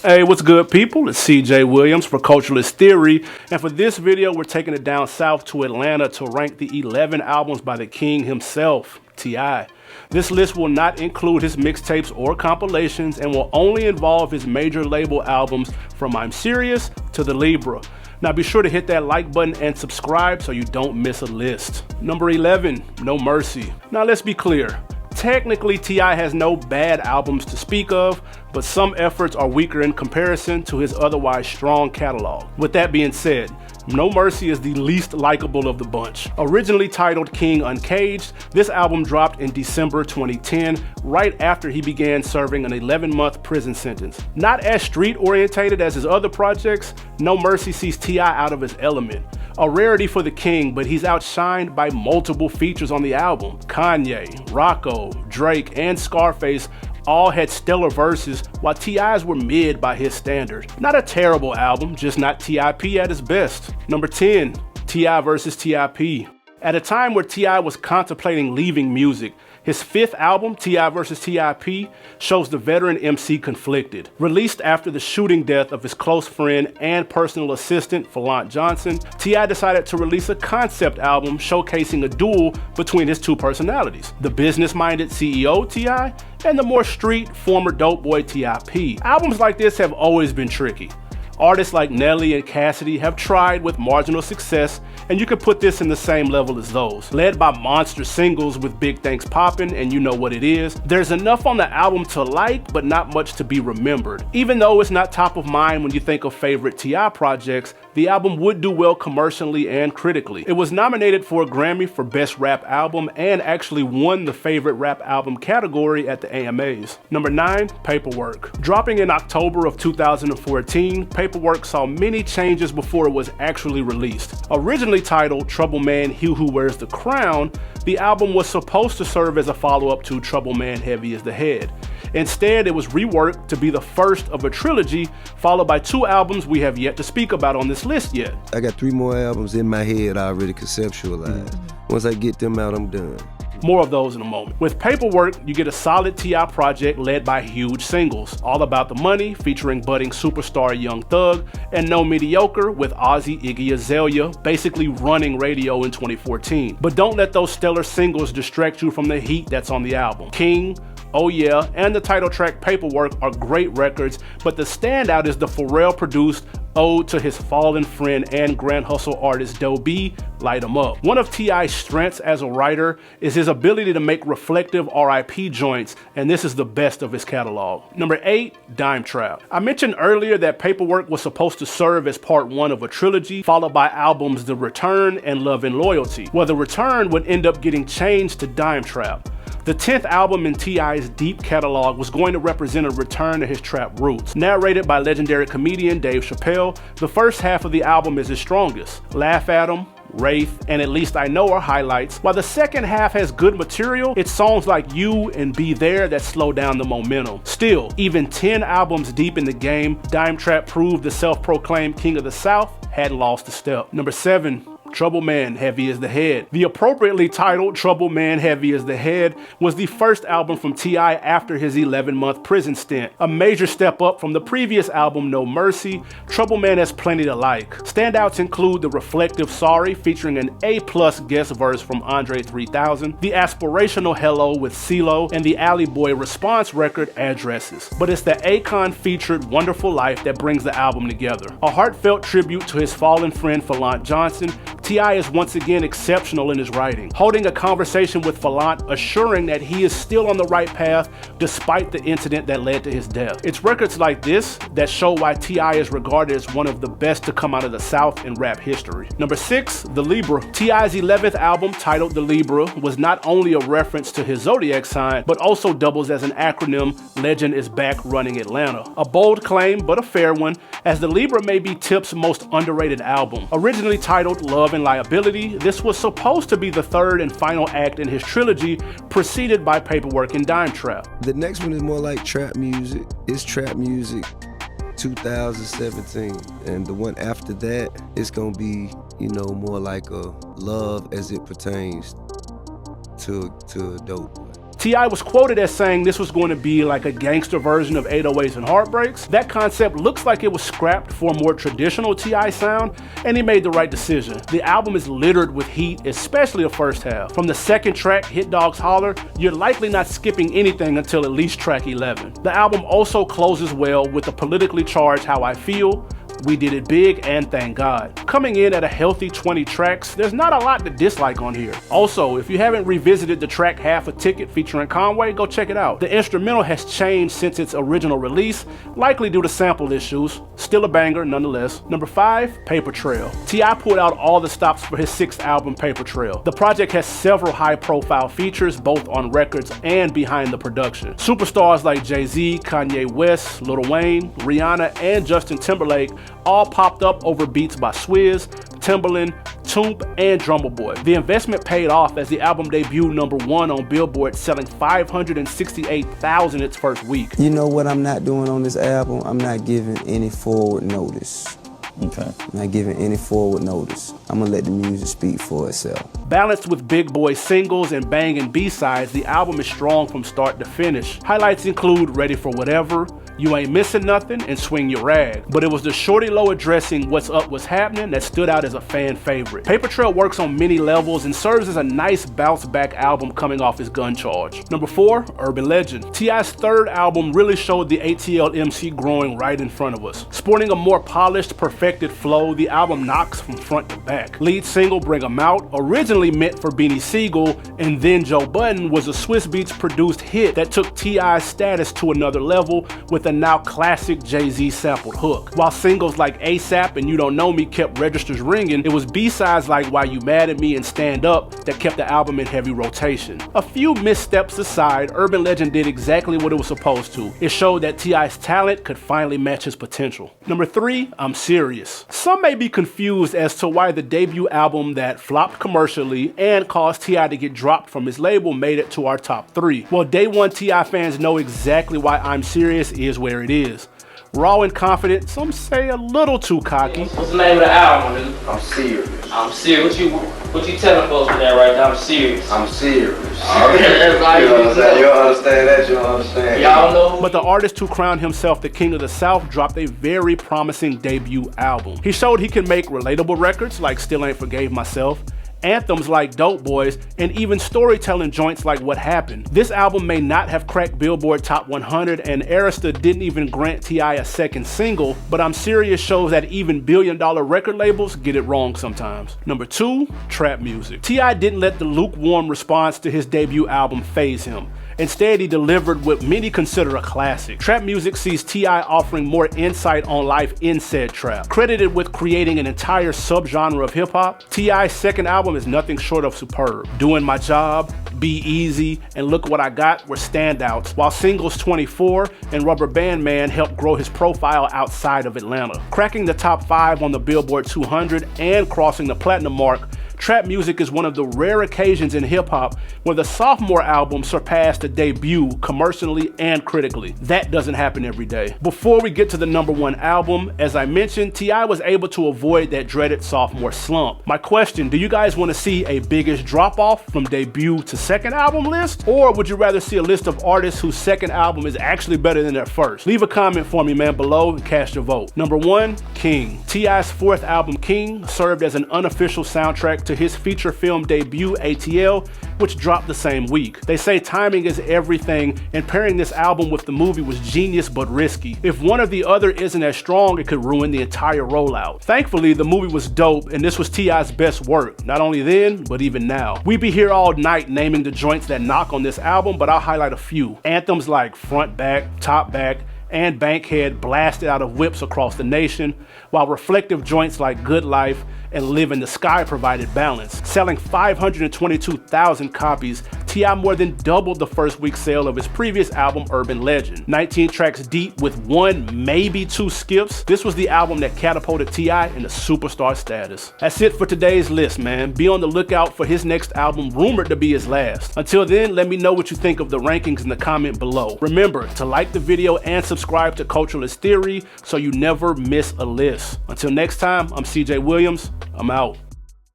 Hey, what's good, people? It's CJ Williams for Culturalist Theory, and for this video, we're taking it down south to Atlanta to rank the 11 albums by the king himself, T.I. This list will not include his mixtapes or compilations and will only involve his major label albums from I'm Serious to the Libra. Now be sure to hit that like button and subscribe so you don't miss a list. Number 11, No Mercy. Now let's be clear. Technically, T.I. has no bad albums to speak of, but some efforts are weaker in comparison to his otherwise strong catalog. With that being said, No Mercy is the least likable of the bunch. Originally titled King Uncaged, this album dropped in December 2010, right after he began serving an 11-month prison sentence. Not as street-orientated as his other projects, No Mercy sees T.I. out of his element. A rarity for the king, but he's outshined by multiple features on the album. Kanye, Rocco, Drake, and Scarface all had stellar verses, while T.I.'s were mid by his standard. Not a terrible album, just not T.I.P. at his best. Number 10, T.I. vs. T.I.P. At a time where T.I. was contemplating leaving music, his fifth album, T.I. vs. T.I.P., shows the veteran MC conflicted. Released after the shooting death of his close friend and personal assistant, Fallant Johnson, T.I. decided to release a concept album showcasing a duel between his two personalities, the business-minded CEO, T.I., and the more street, former dope boy, T.I.P. Albums like this have always been tricky. Artists like Nelly and Cassidy have tried with marginal success, and you can put this in the same level as those. Led by monster singles with Big Things Poppin' and You Know What It Is, there's enough on the album to like, but not much to be remembered. Even though it's not top of mind when you think of favorite T.I. projects, the album would do well commercially and critically. It was nominated for a Grammy for Best Rap Album and actually won the Favorite Rap Album category at the AMAs. Number 9, Paperwork. Dropping in October of 2014, Paperwork saw many changes before it was actually released. Originally titled Troubleman, He Who Wears the Crown, the album was supposed to serve as a follow-up to Troubleman, Heavy is the Head. Instead, it was reworked to be the first of a trilogy, followed by 2 albums we have yet to speak about on this list yet. I got 3 more albums in my head already conceptualized. Once I get them out, I'm done. More of those in a moment. With Paperwork, you get a solid T.I. project led by huge singles, All About the Money featuring budding superstar Young Thug, and No Mediocre with Ozzy Iggy Azalea basically running radio in 2014. But don't let those stellar singles distract you from the heat that's on the album. King, Oh Yeah, and the title track Paperwork are great records, but the standout is the Pharrell-produced ode to his fallen friend and Grand Hustle artist Doe B, Light 'Em Up. One of T.I.'s strengths as a writer is his ability to make reflective R.I.P. joints, and this is the best of his catalog. Number 8, Dime Trap. I mentioned earlier that Paperwork was supposed to serve as part 1 of a trilogy, followed by albums The Return and Love and Loyalty. Well, The Return would end up getting changed to Dime Trap. The 10th album in T.I.'s deep catalog was going to represent a return to his trap roots. Narrated by legendary comedian Dave Chappelle, the first half of the album is his strongest. Laugh at 'Em, Wraith, and At Least I Know are highlights, while the second half has good material. It's songs like You and Be There that slow down the momentum. Still, even 10 albums deep in the game, Dime Trap proved the self-proclaimed King of the South hadn't lost a step. Number 7, Troubleman, Heavy is the Head. The appropriately titled Troubleman, Heavy is the Head was the first album from T.I. after his 11-month prison stint. A major step up from the previous album, No Mercy, Troubleman has plenty to like. Standouts include the reflective Sorry featuring an A+ guest verse from Andre 3000, the aspirational Hello with CeeLo, and the Alley Boy response record Addresses. But it's the Akon featured Wonderful Life that brings the album together. A heartfelt tribute to his fallen friend Fallant Johnson, T.I. is once again exceptional in his writing, holding a conversation with Fallant, assuring that he is still on the right path despite the incident that led to his death. It's records like this that show why T.I. is regarded as one of the best to come out of the South in rap history. Number 6, The Libra. T.I.'s 11th album, titled The Libra, was not only a reference to his zodiac sign, but also doubles as an acronym, Legend is Back Running Atlanta. A bold claim, but a fair one, as The Libra may be Tip's most underrated album. Originally titled Love and Liability, this was supposed to be the 3rd and final act in his trilogy, preceded by Paperwork and Dime Trap. The next one is more like trap music. It's trap music 2017. And the one after that, it's gonna be, more like a love as it pertains to a dope boy. T.I. was quoted as saying this was going to be like a gangster version of 808s and Heartbreaks. That concept looks like it was scrapped for a more traditional T.I. sound, and he made the right decision. The album is littered with heat, especially the first half. From the second track, Hit Dogs Holler, you're likely not skipping anything until at least track 11. The album also closes well with the politically charged How I Feel, We Did It Big, and Thank God. Coming in at a healthy 20 tracks, there's not a lot to dislike on here. Also, if you haven't revisited the track Half a Ticket featuring Conway, go check it out. The instrumental has changed since its original release, likely due to sample issues. Still a banger nonetheless. Number 5, Paper Trail. T.I. pulled out all the stops for his 6th album, Paper Trail. The project has several high-profile features, both on records and behind the production. Superstars like Jay-Z, Kanye West, Lil Wayne, Rihanna, and Justin Timberlake all popped up over beats by Swizz, Timbaland, Toomp, and Drummer Boy. The investment paid off as the album debuted #1 on Billboard, selling 568,000 its first week. You know what I'm not doing on this album? I'm not giving any forward notice. Okay. I'm not giving any forward notice. I'm gonna let the music speak for itself. Balanced with big boy singles and banging B-sides, the album is strong from start to finish. Highlights include Ready for Whatever, You Ain't Missing Nothing, and Swing Your Rag. But it was the Shorty Low addressing What's Up, What's Happening that stood out as a fan favorite. Paper Trail works on many levels and serves as a nice bounce back album coming off his gun charge. Number 4, Urban Legend. T.I.'s 3rd album really showed the ATL MC growing right in front of us. Sporting a more polished, perfected flow, the album knocks from front to back. Lead single Bring 'Em Out, originally meant for Beanie Siegel and then Joe Budden, was a Swiss Beats produced hit that took T.I.'s status to another level with a now classic Jay-Z sampled hook. While singles like ASAP and You Don't Know Me kept registers ringing, it was B-sides like Why You Mad at Me and Stand Up that kept the album in heavy rotation. A few missteps aside, Urban Legend did exactly what it was supposed to. It showed that T.I.'s talent could finally match his potential. Number 3, I'm Serious. Some may be confused as to why the debut album that flopped commercially and caused T.I. to get dropped from his label made it to our top 3. Well, day one T.I. fans know exactly why I'm Serious is where it is. Raw and confident, some say a little too cocky. What's the name of the album, dude? I'm serious. I'm serious. What you telling folks with that right now? I'm serious. I'm serious. Everybody You don't understand that, you don't understand. Y'all know. But the artist who crowned himself the King of the South dropped a very promising debut album. He showed he can make relatable records like Still Ain't Forgave Myself, anthems like Dope Boys, and even storytelling joints like What Happened. This album may not have cracked Billboard Top 100, and Arista didn't even grant T.I. a second single, but I'm Serious shows that even billion-dollar record labels get it wrong sometimes. Number 2, trap music. T.I. didn't let the lukewarm response to his debut album faze him. Instead, he delivered what many consider a classic. Trap music sees T.I. offering more insight on life in said trap. Credited with creating an entire subgenre of hip-hop, T.I.'s second album is nothing short of superb. Doing My Job, Be Easy, and Look What I Got were standouts, while singles 24 and Rubber Band Man helped grow his profile outside of Atlanta. Cracking the top 5 on the Billboard 200 and crossing the platinum mark, trap music is one of the rare occasions in hip-hop where the sophomore album surpassed the debut commercially and critically. That doesn't happen every day. Before we get to the number 1 album, as I mentioned, T.I. was able to avoid that dreaded sophomore slump. My question, do you guys want to see a biggest drop-off from debut to second album list? Or would you rather see a list of artists whose second album is actually better than their first? Leave a comment for me, man, below and cast your vote. Number 1, King. T.I.'s 4th album, King, served as an unofficial soundtrack to his feature film debut, ATL, which dropped the same week. They say timing is everything, and pairing this album with the movie was genius but risky. If one or the other isn't as strong, it could ruin the entire rollout. Thankfully, the movie was dope, and this was T.I.'s best work, not only then, but even now. We be here all night naming the joints that knock on this album, but I'll highlight a few. Anthems like Front Back, Top Back, and Bankhead blasted out of whips across the nation, while reflective joints like Good Life and Live in the Sky provided balance. Selling 522,000 copies, T.I. more than doubled the first week sale of his previous album, Urban Legend. 19 tracks deep with 1, maybe 2 skips, this was the album that catapulted T.I. into superstar status. That's it for today's list, man. Be on the lookout for his next album, rumored to be his last. Until then, let me know what you think of the rankings in the comment below. Remember to like the video and subscribe to Culturalist Theory so you never miss a list. Until next time, I'm CJ Williams. I'm out.